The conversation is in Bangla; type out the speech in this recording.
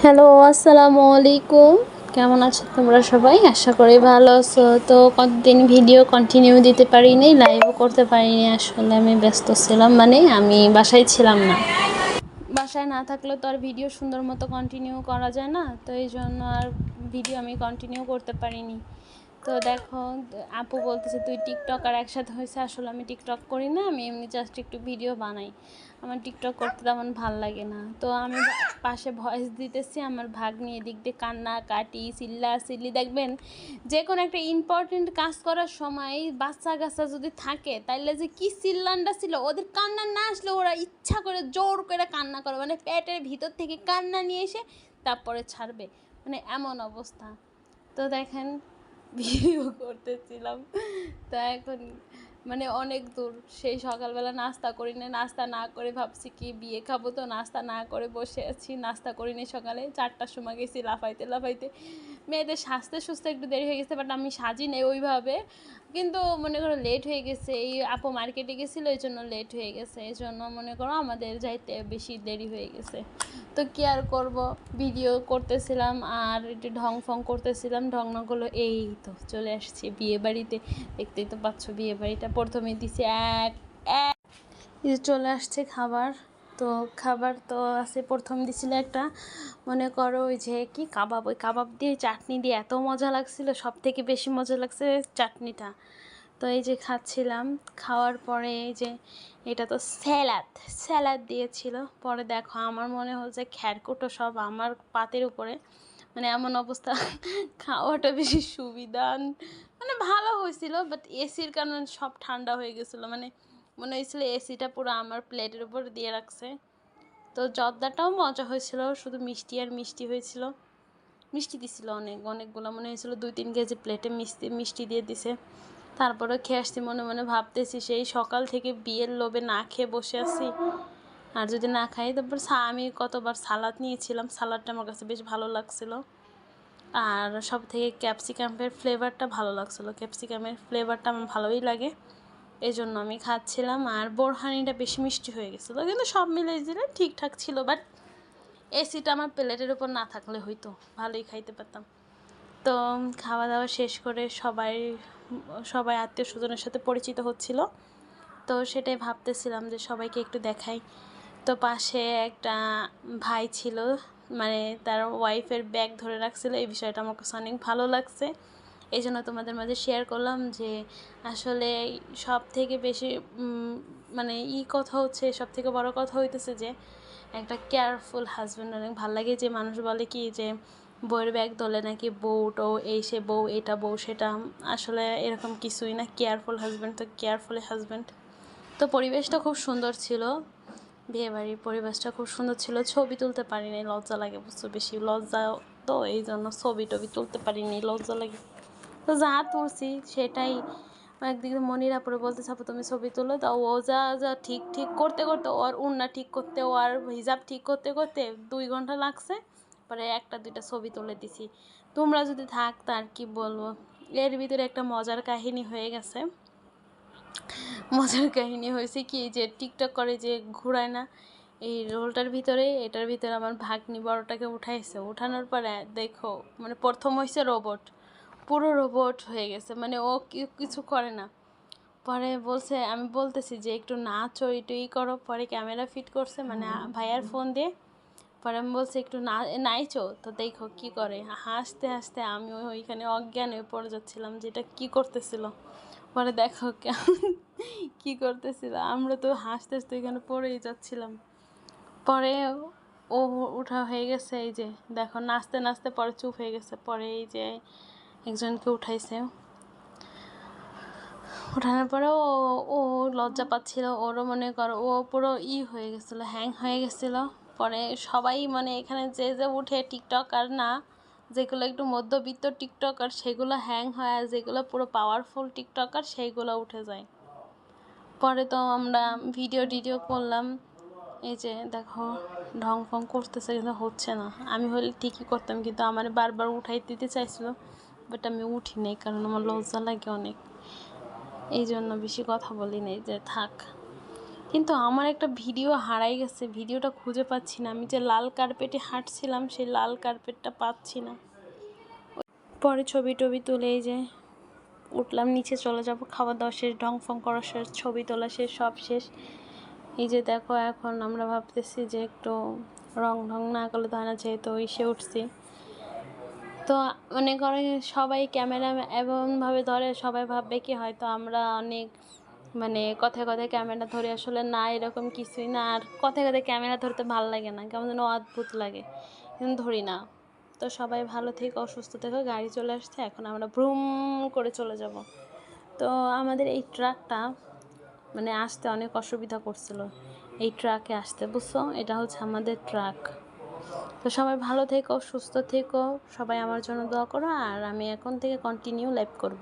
হ্যালো, আসসালামু আলাইকুম। কেমন আছো তোমরা সবাই? আশা করি ভালো আছো। তো কতদিন ভিডিও কন্টিনিউ দিতে পারিনি, লাইভও করতে পারিনি। আসলে আমি ব্যস্ত ছিলাম, মানে আমি বাসায় ছিলাম না। বাসায় না থাকলে তো আর ভিডিও সুন্দর মতো কন্টিনিউ করা যায় না, তো এই জন্য আর ভিডিও আমি কন্টিনিউ করতে পারিনি। তো দেখো, আপু বলতেছে তুই টিকটক আর একসাথে হয়েছে। আসলে আমি টিকটক করি না, আমি এমনি জাস্ট একটু ভিডিও বানাই। আমার টিকটক করতে তেমন ভাল লাগে না। তো আমি পাশে ভয়েস দিতেছি, আমার ভাগ্নি এদিক দিয়ে কান্না কাটি চিল্লা চিল্লি। দেখবেন যে কোনো একটা ইম্পর্টেন্ট কাজ করার সময় বাচ্চা কাচ্চা যদি থাকে তাইলে যে কি চিল্লানটা ছিল, ওদের কান্না না আসলে ওরা ইচ্ছা করে জোর করে কান্না করে, মানে পেটের ভিতর থেকে কান্না নিয়ে এসে তারপরে ছাড়বে, মানে এমন অবস্থা। তো দেখেন, ভিডিও করতেছিলাম, তা এখন মানে অনেক দূর, সেই সকালবেলা নাস্তা করি না, নাস্তা না করে ভাবছি কি বিয়ে খাবো, তো নাস্তা না করে বসে আছি। নাস্তা করিনি সকালে, 4টার সময় গেছি লাফাইতে লাফাইতে। মেয়েদের সাজতে সুজতে একটু দেরি হয়ে গেছে, বাট আমি সাজি নেই ওইভাবে, কিন্তু মনে করো লেট হয়ে গেছে। এই আপু মার্কেটে গেছিলো, এই জন্য লেট হয়ে গেছে, এই জন্য মনে করো আমাদের যাইতে বেশি দেরি হয়ে গেছে। তো কি আর করবো, ভিডিও করতেছিলাম আর একটু ঢং ফং করতেছিলাম। ঢংগুলো এই তো চলে আসছে বিয়ে বাড়িতে, দেখতেই তো পাচ্ছ বিয়ে বাড়িটা। প্রথমে দিছে এক এক চলে আসছে খাবার। তো খাবার তো আছে, প্রথম দিছিল একটা, মনে করো ওই যে কি কাবাব, ওই কাবাব দিয়ে চাটনি দিয়ে এত মজা লাগছিল, সব থেকে বেশি মজা লাগছে চাটনিটা। তো এই যে খাচ্ছিলাম, খাওয়ার পরে এই যে এটা তো স্যালাদ স্যালাদ দিয়েছিল। পরে দেখো আমার মনে হচ্ছে খ্যারকুটো সব আমার পাতের উপরে, মানে এমন অবস্থা। খাওয়াটা বেশি সুবিধা, মানে ভালো হয়েছিল, বাট এসির কারণে সব ঠান্ডা হয়ে গেছিলো, মানে মনে হয়েছিল এসিটা পুরো আমার প্লেটের উপর দিয়ে রাখছে। তো জর্দাটাও মজা হয়েছিল, শুধু মিষ্টি আর মিষ্টি হয়েছিল। মিষ্টি দিছিল অনেকগুলো, মনে হয়েছিল 2-3 কেজি প্লেটে মিষ্টি দিয়ে দিছে। তারপরে খেয়ে আসছি, মনে মনে ভাবতেছি সেই সকাল থেকে বিয়ের লোভে না খেয়ে বসে আছি, আর যদি না খাই। তারপর আমি কতবার সালাদ নিয়েছিলাম, সালাদটা আমার কাছে বেশ ভালো লাগছিল। আর সব থেকে ক্যাপসিকামের ফ্লেভারটা ভালো লাগছিলো, ক্যাপসিকামের ফ্লেভারটা আমার ভালোই লাগে, এই জন্য আমি খাচ্ছিলাম। আর বোরহানিটা বেশি মিষ্টি হয়ে গেছিলো, কিন্তু সব মিলে দিলে ঠিকঠাক ছিল। বাট এসিটা আমার প্লেটের উপর না থাকলে হয়তো ভালোই খাইতে পারতাম। তো খাওয়া দাওয়া শেষ করে সবাই আত্মীয় স্বজনের সাথে পরিচিত হচ্ছিল, তো সেটাই ভাবতেছিলাম যে সবাইকে একটু দেখাই। তো পাশে একটা ভাই ছিল, মানে তার ওয়াইফের ব্যাগ ধরে রাখছিল, এই বিষয়টা আমার কাছে অনেক ভালো লাগছে। এই জন্য তোমাদের মাঝে শেয়ার করলাম যে আসলে সব থেকে বেশি মানে কথা হচ্ছে, সব থেকে বড় কথা হইতেছে যে একটা কেয়ারফুল হাজব্যান্ড অনেক ভালো লাগে। যে মানুষ বলে কি যে বউয়ের ব্যাগ তোলে নাকি বউটো এই সে বউ এটা বউ সেটা, আসলে এরকম কিছুই না। কেয়ারফুল হাজব্যান্ড তো কেয়ারফুল হাজব্যান্ড। তো পরিবেশটা খুব সুন্দর ছিল, বিয়েবাড়ির পরিবেশটা খুব সুন্দর ছিল। ছবি তুলতে পারিনি, লজ্জা লাগে বুঝছো, বেশি লজ্জা, তো এই জন্য ছবি টবি তুলতে পারিনি, লজ্জা লাগে। তো যা তুলছি সেটাই একদিকে মনিরা পরে বলতেছে আপু তুমি ছবি তুলো, তা ও যা যা ঠিক ঠিক করতে করতে, ওর উন্না ঠিক করতে, ও আর হিজাব ঠিক করতে করতে 2 ঘন্টা লাগছে। পরে 1-2টা ছবি তুলে দিছি। তোমরা যদি থাকতে আর কি বলবো। এর ভিতরে একটা মজার কাহিনী হয়ে গেছে। মজার কাহিনী হয়েছে কি, যে টিকটক করে যে ঘুরায় না এই রোলটার ভিতরে, এটার ভিতরে আমার ভাগ্নি বড়টাকে উঠাইছে। উঠানোর পরে দেখো, মানে প্রথম হয়েছে রোবট, পুরো রোবট হয়ে গেছে, মানে ও কিছু করে না। পরে বলছে, আমি বলতেছি যে একটু নাচো একটু করো, পরে ক্যামেরা ফিট করছে মানে ভাইয়ার ফোন দিয়ে। পরে আমি বলছি একটু নাইচো, তো দেখো কি করে, হাসতে হাসতে আমি ওইখানে অজ্ঞান হয়ে পড়ে যাচ্ছিলাম যেটা কি করতেছিল। পরে দেখো কি করতেছিল, আমরা তো হাসতে হাসতে এখানে পড়েই যাচ্ছিলাম। পরে ও উঠা হয়ে গেছে, এই যে দেখো নাচতে নাচতে পরে চুপ হয়ে গেছে। পরে এই যে একজনকে উঠাইছে, ওঠানোর পরে ও লজ্জা পাচ্ছিল, ওরও মনে করো ও পুরো হয়ে গেছিলো, হ্যাং হয়ে গেছিলো। পরে সবাই মানে এখানে যে যে উঠে টিকটকার না, যেগুলো একটু মধ্যবিত্ত টিকটকার সেগুলো হ্যাং হয়, আর যেগুলো পুরো পাওয়ারফুল টিকটকার সেইগুলো উঠে যায়। পরে তো আমরা ভিডিও করলাম। এই যে দেখো ঢং ফং করতেছে, কিন্তু হচ্ছে না। আমি হলে ঠিকই করতাম, কিন্তু আমার বারবার উঠাই দিতে চাইছিল, বাট আমি উঠি নাই, কারণ আমার লজ্জা লাগে অনেক, এই জন্য বেশি কথা বলি নাই, যে থাক। কিন্তু আমার একটা ভিডিও হারাই গেছে, ভিডিওটা খুঁজে পাচ্ছি না। আমি যে লাল কার্পেটে হাঁটছিলাম সেই লাল কার্পেটটা পাচ্ছি না। পরে ছবি টবি তুলে এই যে উঠলাম, নিচে চলে যাব, খাওয়া দাওয়া শেষ, ঢং ফং করা শেষ, ছবি তোলা শেষ, সব শেষ। এই যে দেখো এখন আমরা ভাবতেছি যে একটু রং ঢং না করলে তো হয় না, যেহেতু ইসে উঠছি। তো মনে করে সবাই ক্যামেরা এমনভাবে ধরে, সবাই ভাববে কি হয়তো আমরা অনেক মানে কথায় কথায় ক্যামেরা ধরে, আসলে না এরকম কিছুই না। আর কথায় কথায় ক্যামেরা ধরতে ভালো লাগে না, কেমন যেন অদ্ভুত লাগে, কিন্তু ধরি না। তো সবাই ভালো থেকো, অসুস্থ থেকো। গাড়ি চলে আসছে, এখন আমরা ব্রুম করে চলে যাব। তো আমাদের এই ট্রাকটা মানে আসতে অনেক অসুবিধা করছিল, এই ট্রাকে আসতে, বুঝছো? এটা হচ্ছে আমাদের ট্রাক। তো সবাই ভালো থেকো, সুস্থ থেকো, সবাই আমার জন্য দোয়া করো। আর আমি এখন থেকে কন্টিনিউ লাইভ করব।